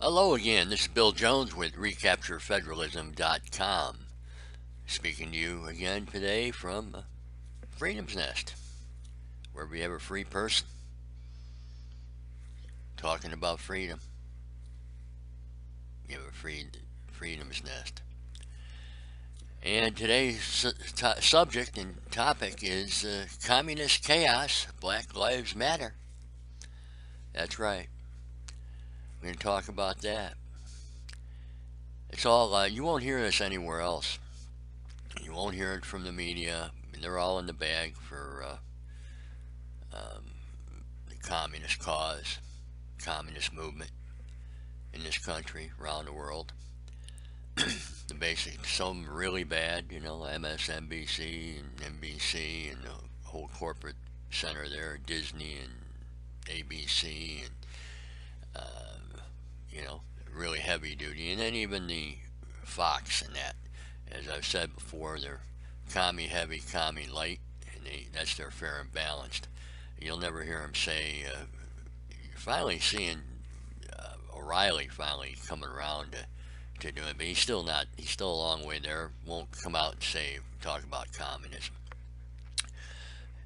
Hello again, this is Bill Jones with recapturefederalism.com. Speaking to you again today from Freedom's Nest, where we have a free person talking about freedom. We have a Freedom's Nest. And today's subject and topic is communist chaos, Black Lives Matter. That's right. We're going to talk about that. It's all, you won't hear this anywhere else. You won't hear it from the media. They're all in the bag for the communist cause, communist movement in this country, around the world. The basic, some really bad, MSNBC and NBC and the whole corporate center there, Disney and ABC and, really heavy duty. And then even the Fox and that. As I've said before, they're commie heavy, commie light, and that's their fair and balanced. You'll never hear them say, you're finally seeing O'Reilly finally coming around to do it, but he's still a long way there. Won't come out and talk about communism.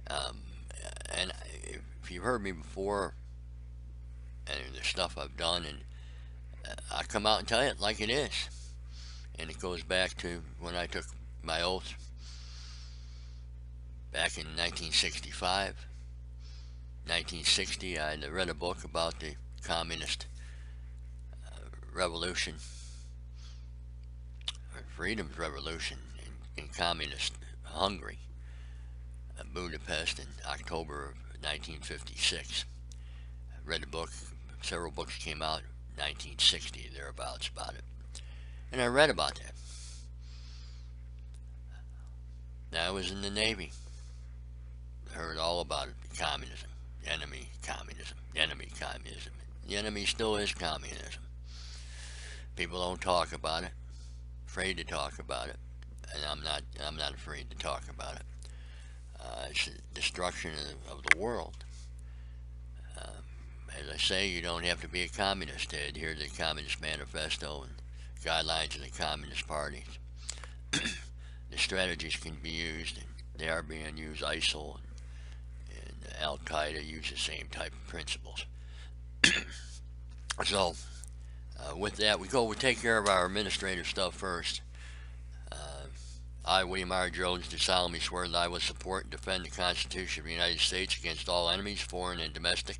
And if you've heard me before, and the stuff I've done, and I come out and tell you it like it is. And it goes back to when I took my oath back in 1965. 1960, I had read a book about the communist revolution, or freedom's revolution in communist Hungary, Budapest, in October of 1956. I read the book. Several books came out in 1960, thereabouts, about it. And I read about that. Now I was in the Navy. I heard all about it. Communism. Enemy communism. Enemy communism. The enemy still is communism. People don't talk about it. Afraid to talk about it. And I'm not afraid to talk about it. It's the destruction of the world. As I say, you don't have to be a communist to adhere to the Communist Manifesto and guidelines of the Communist parties. The strategies can be used, and they are being used. ISIL and Al-Qaeda use the same type of principles. So, with that, we take care of our administrative stuff first. I, William R. Jones, do solemnly swear that I will support and defend the Constitution of the United States against all enemies, foreign and domestic,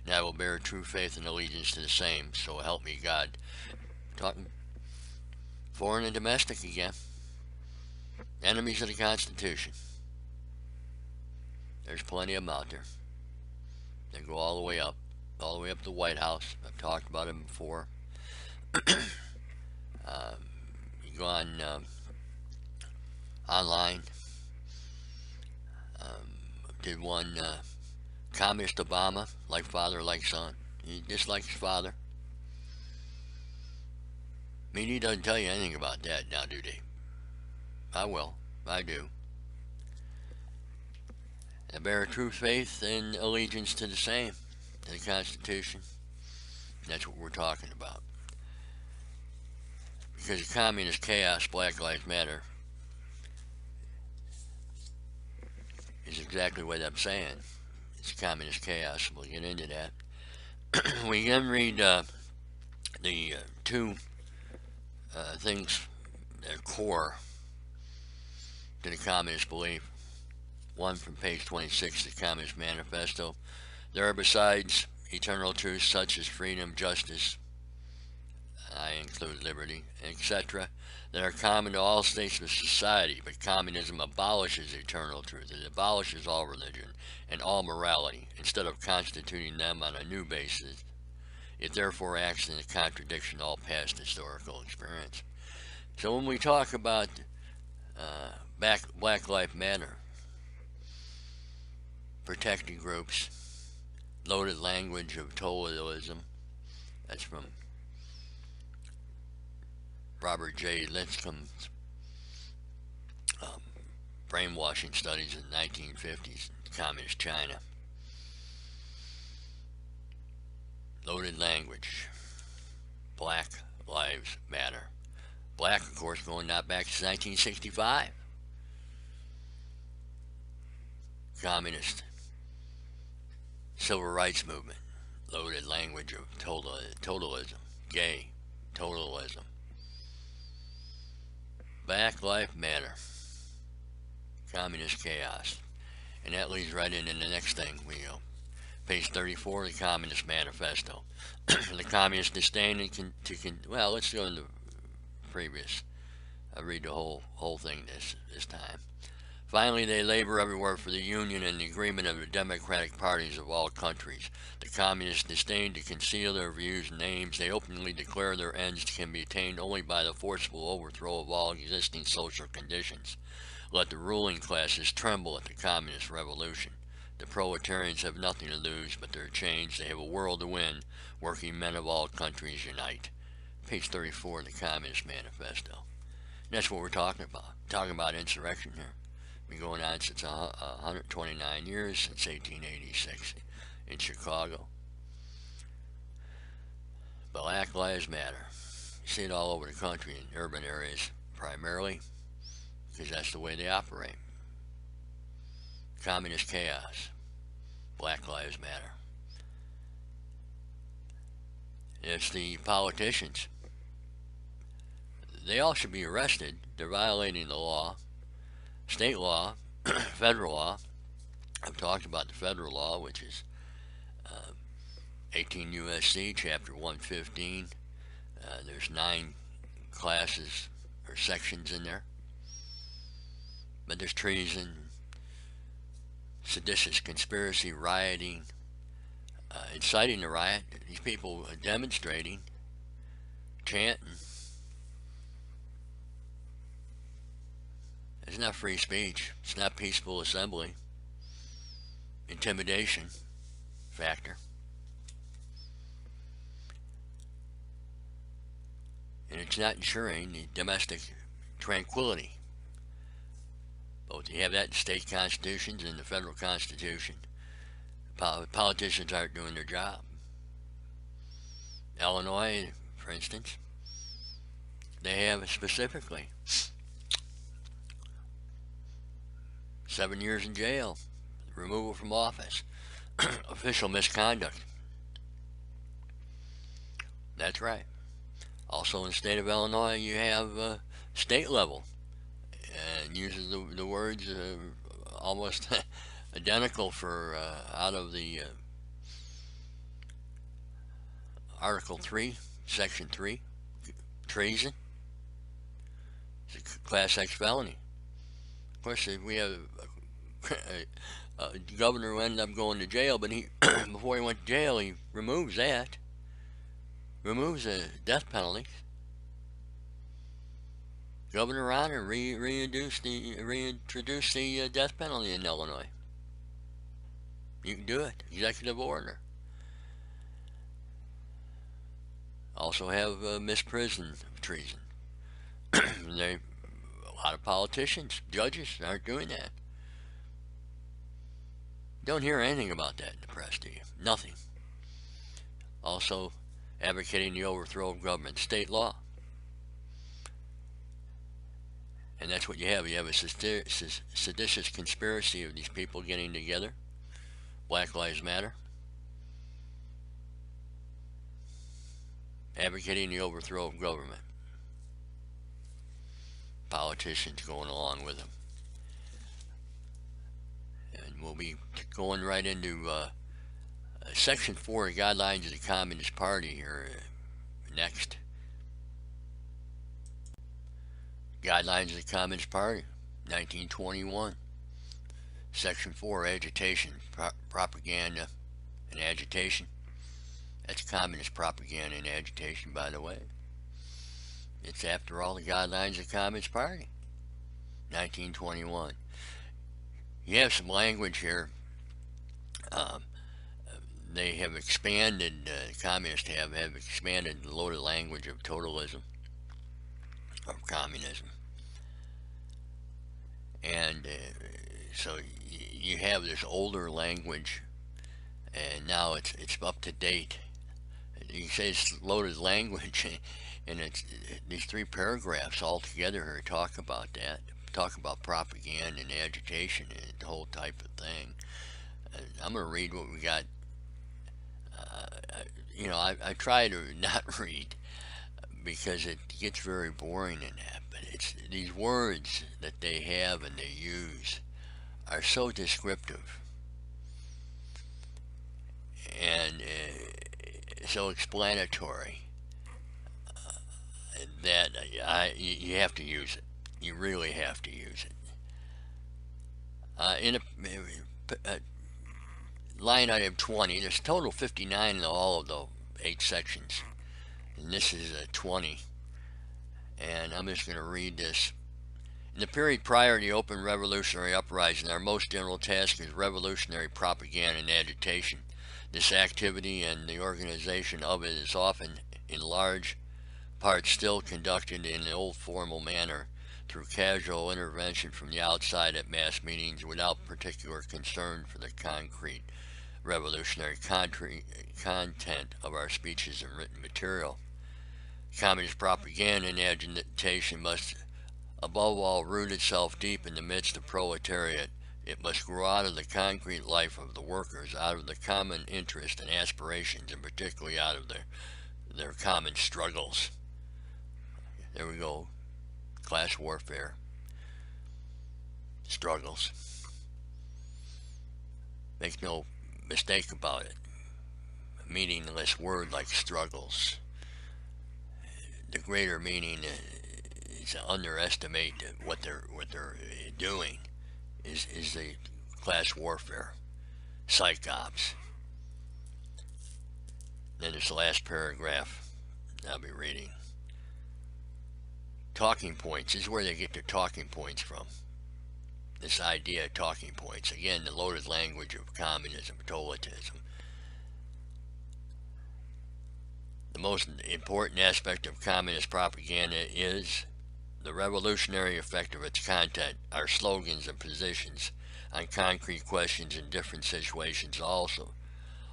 and I will bear true faith and allegiance to the same. So help me God. Talking foreign and domestic again. Enemies of the Constitution. There's plenty of them out there. They go all the way up to the White House. I've talked about them before. You go on online. Did one Communist Obama, like father, like son. He dislikes his father. I mean, he doesn't tell you anything about that now, do they? I will. I do. I bear true faith and allegiance to the same, to the Constitution. That's what we're talking about. Because the communist chaos, Black Lives Matter, is exactly what I'm saying. It's communist chaos. We'll get into that. We then read the two things that are core to the communist belief. One from page 26 of the Communist Manifesto. There are, besides eternal truths such as freedom, justice, I include liberty, etc., that are common to all states of society, but communism abolishes eternal truth. It abolishes all religion and all morality, instead of constituting them on a new basis. It therefore acts in a contradiction to all past historical experience. So when we talk about Black Lives Matter, protecting groups, loaded language of totalism, that's from Robert J. Lincom's brainwashing studies in the 1950s in communist China. Loaded language, Black Lives Matter. Black, of course, going not back to 1965. Communist civil rights movement, loaded language of totalism, gay, totalism. Black Lives Matter, communist chaos. And that leads right into the next thing. Page 34 of the Communist Manifesto. The communist disdain well, let's go into previous. I'll read the whole thing this time. Finally, they labor everywhere for the union and the agreement of the democratic parties of all countries. The communists disdain to conceal their views and aims. They openly declare their ends can be attained only by the forcible overthrow of all existing social conditions. Let the ruling classes tremble at the communist revolution. The proletarians have nothing to lose but their chains. They have a world to win. Working men of all countries unite. Page 34 of the Communist Manifesto. And that's what we're talking about. Talking about insurrection here. Been going on since 129 years, since 1886 in Chicago. Black Lives Matter. You see it all over the country in urban areas primarily because that's the way they operate. Communist chaos. Black Lives Matter. It's the politicians. They all should be arrested. They're violating the law. State law, federal law. I've talked about the federal law, which is 18 U.S.C. Chapter 115. There's 9 classes or sections in there. But there's treason, seditious conspiracy, rioting, inciting a riot. These people demonstrating, chanting. It's not free speech. It's not peaceful assembly. Intimidation factor. And it's not ensuring the domestic tranquility. Both you have that in state constitutions and the federal constitution. Politicians aren't doing their job. Illinois, for instance, they have specifically 7 years in jail, removal from office, official misconduct. That's right. Also in the state of Illinois, you have state level, and uses the words almost identical for out of the Article 3, Section 3, treason. It's a Class X felony. Of course, we have a governor who ended up going to jail, but he before he went to jail, he removes the death penalty. Governor Ronner reintroduced the death penalty in Illinois. You can do it, executive order. Also have misprision of treason. A lot of politicians, judges aren't doing that. Don't hear anything about that in the press, do you? Nothing. Also, advocating the overthrow of government, state law. And that's what you have. You have a seditious conspiracy of these people getting together. Black Lives Matter. Advocating the overthrow of government. Politicians going along with them. And we'll be going right into Section 4 Guidelines of the Communist Party here next. Guidelines of the Communist Party, 1921. Section 4, Agitation, Propaganda, and Agitation. That's communist propaganda and agitation, by the way. It's after all the guidelines of the Communist Party, 1921. You have some language here. They have expanded, communists have expanded the loaded language of totalism, of communism. And so you have this older language, and now it's up to date. you say it's loaded language, and it's these 3 paragraphs all together here talk about that, talk about propaganda and agitation and the whole type of thing. And I'm going to read what we got. I try to not read because it gets very boring in that, but it's these words that they have and they use are so descriptive and so explanatory that you have to use it. You really have to use it. In a line item 20, there's a total of 59 in all of the 8 sections, and this is 20. And I'm just going to read this. In the period prior to the open revolutionary uprising, our most general task is revolutionary propaganda and agitation. This activity and the organization of it is often, in large part, still conducted in the old formal manner, through casual intervention from the outside at mass meetings without particular concern for the concrete revolutionary content of our speeches and written material. Communist propaganda and agitation must above all root itself deep in the midst of proletariat. It must grow out of the concrete life of the workers, out of the common interest and aspirations, and particularly out of their common struggles. There we go. Class warfare. Struggles. Make no mistake about it. A meaningless word like struggles. The greater meaning is to underestimate what they're doing is the class warfare, psych ops. Then this last paragraph I'll be reading. Talking points is where they get their talking points from. This idea of talking points. Again, the loaded language of communism, totalitarianism. The most important aspect of communist propaganda is the revolutionary effect of its content. Our slogans and positions on concrete questions in different situations also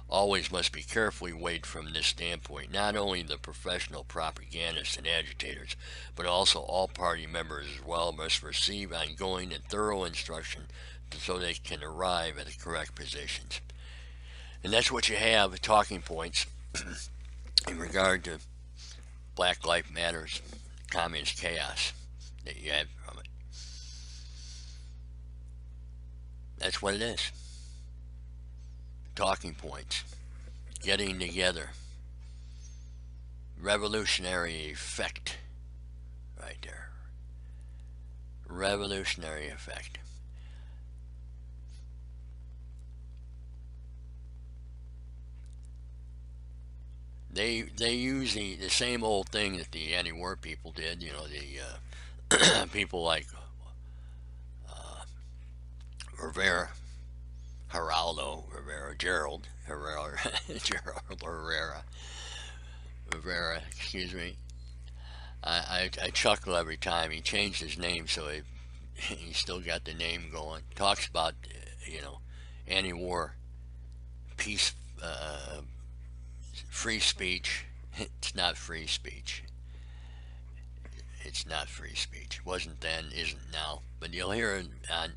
always must be carefully weighed from this standpoint. Not only the professional propagandists and agitators, but also all party members as well must receive ongoing and thorough instruction so they can arrive at the correct positions. And that's what you have, talking points in regard to Black Lives Matters, communist chaos that you have from it. That's what it is. Talking points. Getting together. Revolutionary effect. Right there. Revolutionary effect. They use the same old thing that the anti-war people did. You know, the people like Rivera, Gerald Rivera, excuse me. I chuckle every time. He changed his name, so he still got the name going. Talks about, anti-war, peace, free speech. It's not free speech. It's not free speech. It wasn't then, isn't now. But you'll hear it on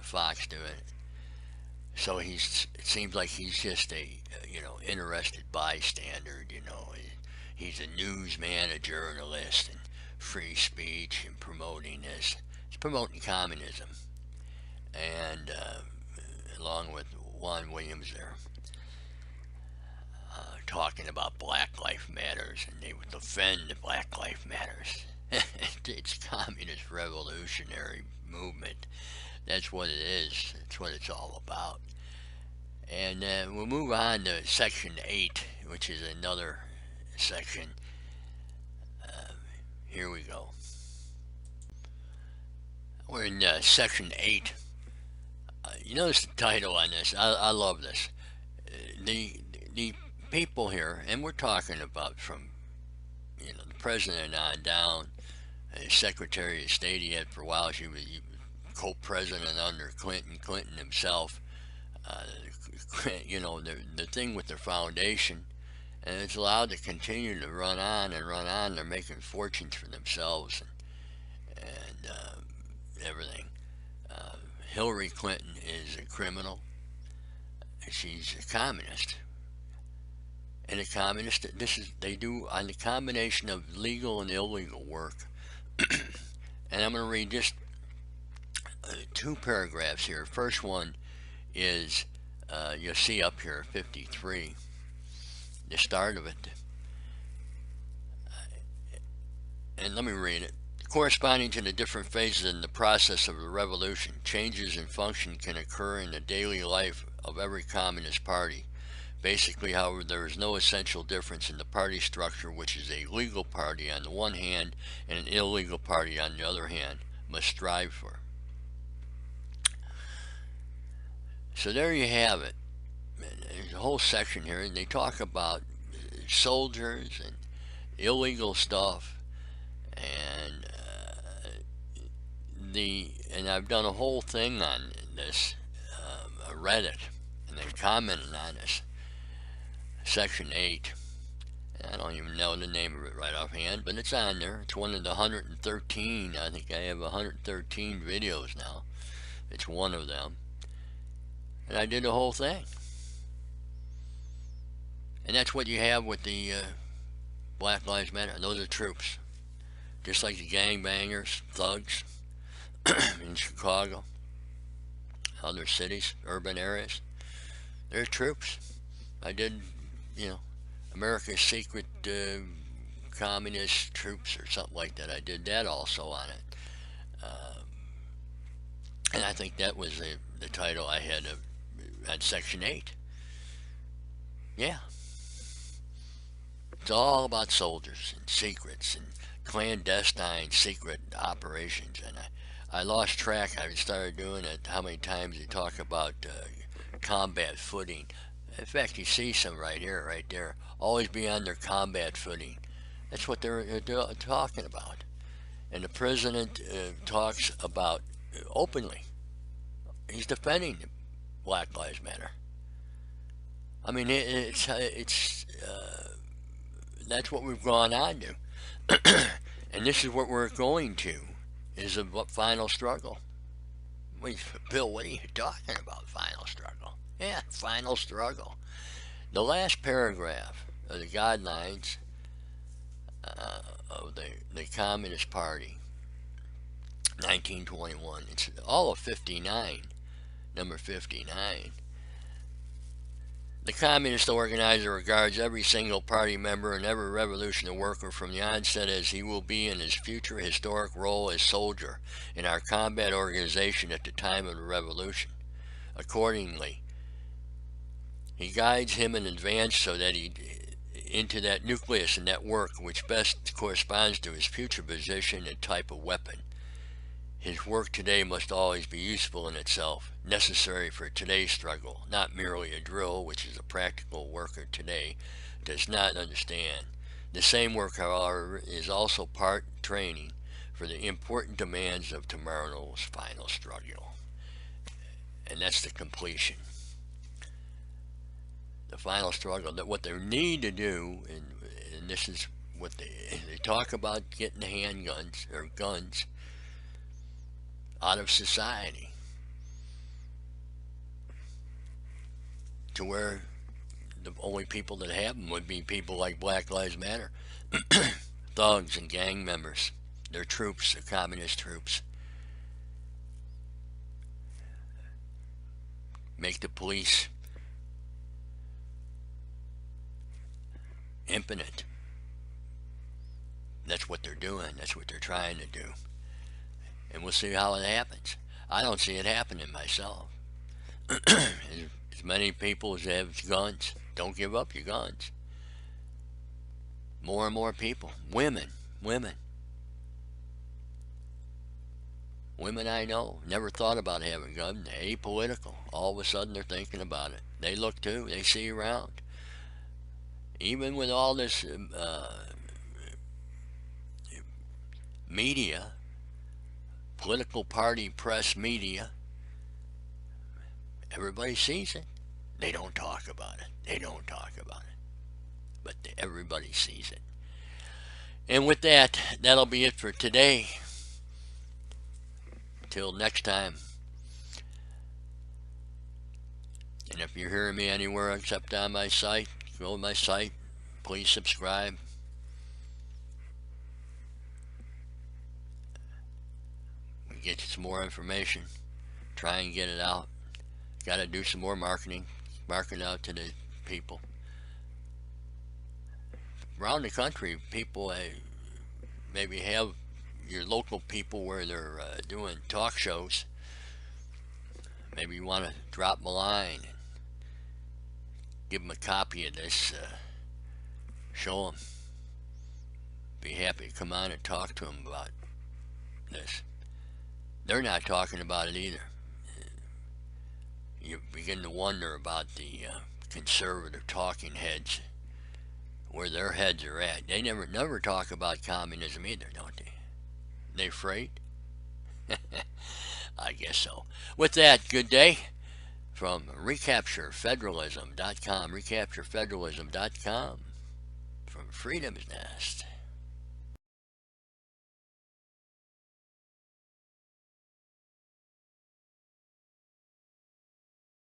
Fox doing it. So it seems like he's just a interested bystander. He's a newsman, a journalist, and free speech and promoting this. He's promoting communism, and along with Juan Williams there, talking about Black Lives Matters, and they would defend the Black Lives Matters. It's communist revolutionary movement. That's what it is. That's what it's all about. And we'll move on to Section 8, which is another section. Here we go. We're in Section 8. You notice the title on this. I love this. The people here, and we're talking about from the president on down, Secretary of State he had for a while. She was co-president under Clinton himself. The thing with the foundation and it's allowed to continue to run on and run on. They're making fortunes for themselves and everything. Hillary Clinton is a criminal. She's a communist. And a communist, they do on the combination of legal and illegal work. And I'm going to read just two paragraphs here. First one is, you'll see up here, 53, the start of it. And let me read it. Corresponding to the different phases in the process of the revolution, changes in function can occur in the daily life of every communist party. Basically, however, there is no essential difference in the party structure, which is a legal party on the one hand and an illegal party on the other hand must strive for. So there you have it. There's a whole section here, and they talk about soldiers and illegal stuff, and and I've done a whole thing on this. I read it and then commented on this. Section 8. I don't even know the name of it right offhand, but it's on there. It's one of the 113. I think I have 113 videos now. It's one of them. And I did the whole thing. And that's what you have with the Black Lives Matter. Those are troops. Just like the gangbangers, thugs in Chicago, other cities, urban areas. They're troops. I did, America's Secret Communist Troops or something like that. I did that also on it. And I think that was the title I had at Section 8. Yeah. It's all about soldiers and secrets and clandestine secret operations. And I lost track. I started doing it. How many times they talk about combat footing. In fact, you see some right here, right there. Always be on their combat footing. That's what they're talking about. And the president talks about openly. He's defending Black Lives Matter. I mean, it's that's what we've gone on to. And this is what we're going to, is a final struggle. Bill, what are you talking about, final struggle? Yeah, final struggle. The last paragraph of the guidelines of the Communist Party, 1921. It's all of 59, number 59. The communist organizer regards every single party member and every revolutionary worker from the onset as he will be in his future historic role as soldier in our combat organization at the time of the revolution. Accordingly, he guides him in advance so that he into that nucleus and that work which best corresponds to his future position and type of weapon. His work today must always be useful in itself, necessary for today's struggle, not merely a drill which is a practical worker today does not understand. The same work, however, is also part training for the important demands of tomorrow's final struggle. And that's the completion. The final struggle, that what they need to do, and this is what they talk about, getting the handguns or guns out of society to where the only people that have them would be people like Black Lives Matter, thugs and gang members. They're troops, they're communist troops. Make the police impotent. That's what they're doing. That's what they're trying to do. And we'll see how it happens. I don't see it happening myself. As many people as have guns, don't give up your guns. More and more people. Women I know never thought about having a gun. They're apolitical. All of a sudden they're thinking about it. They look too. They see around. Even with all this media, political party press media, everybody sees it. They don't talk about it. They don't talk about it. but everybody sees it. And with that, that'll be it for today. Till next time. And if you're hearing me anywhere except on my site, go to my site, please subscribe. We get you some more information, try and get it out. Got to do some more marketing, market out to the people. Around the country, people maybe have your local people where they're doing talk shows. Maybe you want to drop them a line, give them a copy of this, show them. Be happy to come on and talk to them about this. They're not talking about it either. You begin to wonder about the conservative talking heads, where their heads are at. They never talk about communism either, don't they? They afraid? I guess so. With that, good day from recapturefederalism.com. Recapturefederalism.com from Freedom's Nest.